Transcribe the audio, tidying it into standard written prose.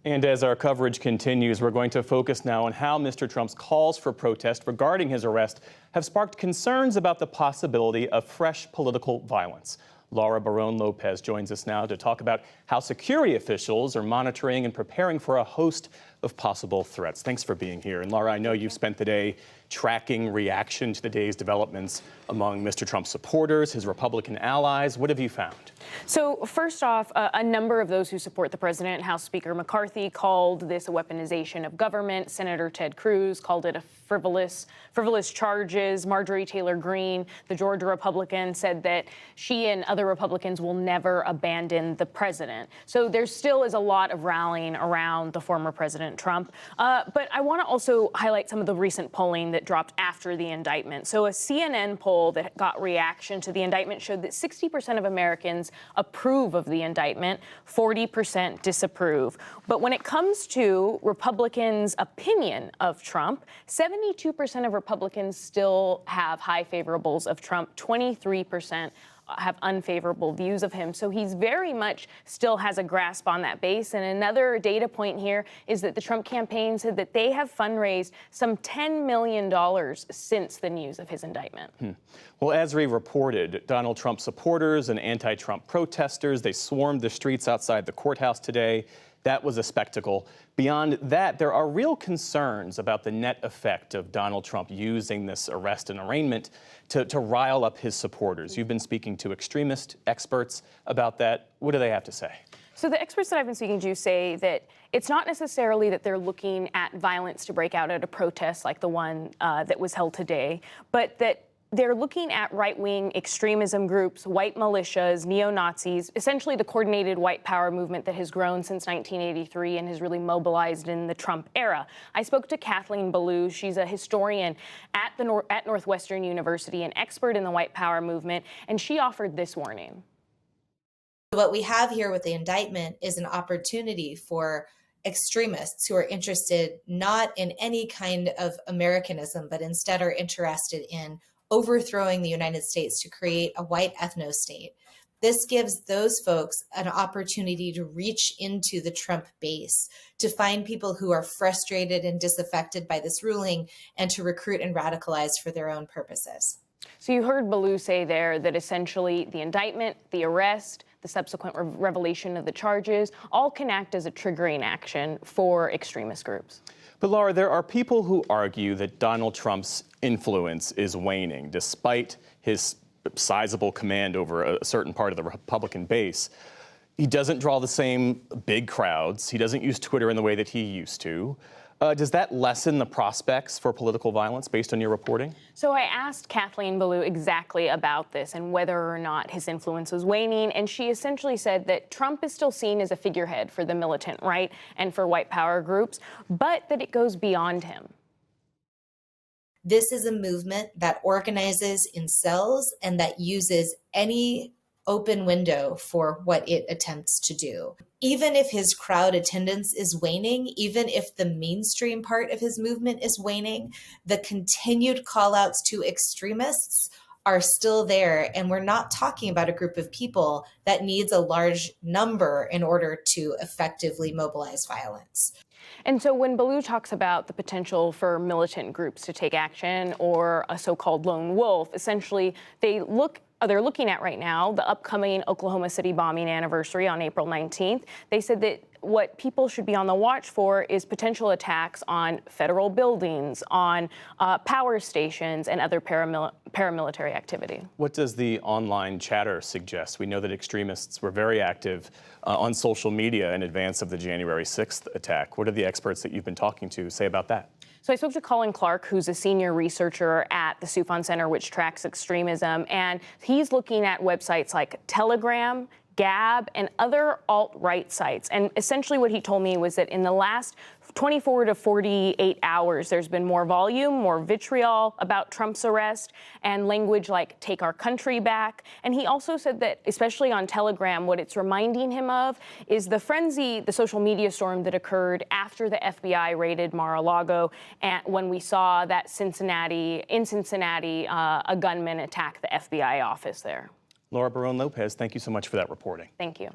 And as our coverage continues, we're going to focus now on how Mr. Trump's calls for protest regarding his arrest have sparked concerns about the possibility of fresh political violence. Laura Barón-López joins us now to talk about how security officials are monitoring and preparing for a host of possible threats. Thanks for being here. And Laura, I know you've spent the day tracking reaction to the day's developments among Mr. Trump's supporters, his Republican allies. What have you found? So first off, a number of those who support the president, House Speaker McCarthy, called this a weaponization of government. Senator Ted Cruz called it a frivolous charges. Marjorie Taylor Greene, the Georgia Republican, said that she and other Republicans will never abandon the president. So there still is a lot of rallying around the former President Trump. But I want to also highlight some of the recent polling that dropped after the indictment. So a CNN poll that got reaction to the indictment showed that 60% of Americans approve of the indictment, 40% disapprove. But when it comes to Republicans' opinion of Trump, 72% of Republicans still have high favorables of Trump, 23% have unfavorable views of him. So he's very much still has a grasp on that base. And another data point here is that the Trump campaign said that they have fundraised some $10 million since the news of his indictment. Well, as we reported, Donald Trump supporters and anti-Trump protesters, they swarmed the streets outside the courthouse today. That was a spectacle. Beyond that, there are real concerns about the net effect of Donald Trump using this arrest and arraignment to rile up his supporters. You've been speaking to extremist experts about that. What do they have to say? So the experts that I've been speaking to say that it's not necessarily that they're looking at violence to break out at a protest like the one that was held today, but that they're looking at right-wing extremism groups, white militias, neo-Nazis, essentially the coordinated white power movement that has grown since 1983 and has really mobilized in the Trump era. I spoke to Kathleen Belew. She's a historian at Northwestern University, an expert in the white power movement, and she offered this warning. What we have here with the indictment is an opportunity for extremists who are interested not in any kind of Americanism, but instead are interested in overthrowing the United States to create a white ethno-state. This gives those folks an opportunity to reach into the Trump base, to find people who are frustrated and disaffected by this ruling, and to recruit and radicalize for their own purposes. So you heard Belew say there that essentially the indictment, the arrest, the subsequent revelation of the charges, all can act as a triggering action for extremist groups. But Laura, there are people who argue that Donald Trump's influence is waning, despite his sizable command over a certain part of the Republican base. He doesn't draw the same big crowds. He doesn't use Twitter in the way that he used to. Does that lessen the prospects for political violence based on your reporting? So I asked Kathleen Belew exactly about this and whether or not his influence was waning, and she essentially said that Trump is still seen as a figurehead for the militant right and for white power groups, but that it goes beyond him. This is a movement that organizes in cells and that uses any open window for what it attempts to do. Even if his crowd attendance is waning, even if the mainstream part of his movement is waning, the continued callouts to extremists are still there. And we're not talking about a group of people that needs a large number in order to effectively mobilize violence. And so when Belew talks about the potential for militant groups to take action or a so-called lone wolf, essentially they're looking at right now the upcoming Oklahoma City bombing anniversary on April 19th. They said that what people should be on the watch for is potential attacks on federal buildings, on power stations, and other paramilitary activity. What does the online chatter suggest? We know that extremists were very active on social media in advance of the January 6th attack. What do the experts that you've been talking to say about that? So I spoke to Colin Clark, who's a senior researcher at the Soufan Center, which tracks extremism, and he's looking at websites like Telegram, Gab, and other alt-right sites. And essentially what he told me was that in the last 24 to 48 hours, there's been more volume, more vitriol about Trump's arrest, and language like "take our country back." And he also said that, especially on Telegram, what it's reminding him of is the frenzy, the social media storm that occurred after the FBI raided Mar-a-Lago, and when we saw that in Cincinnati, a gunman attack the FBI office there. Laura Barón-López, thank you so much for that reporting. Thank you.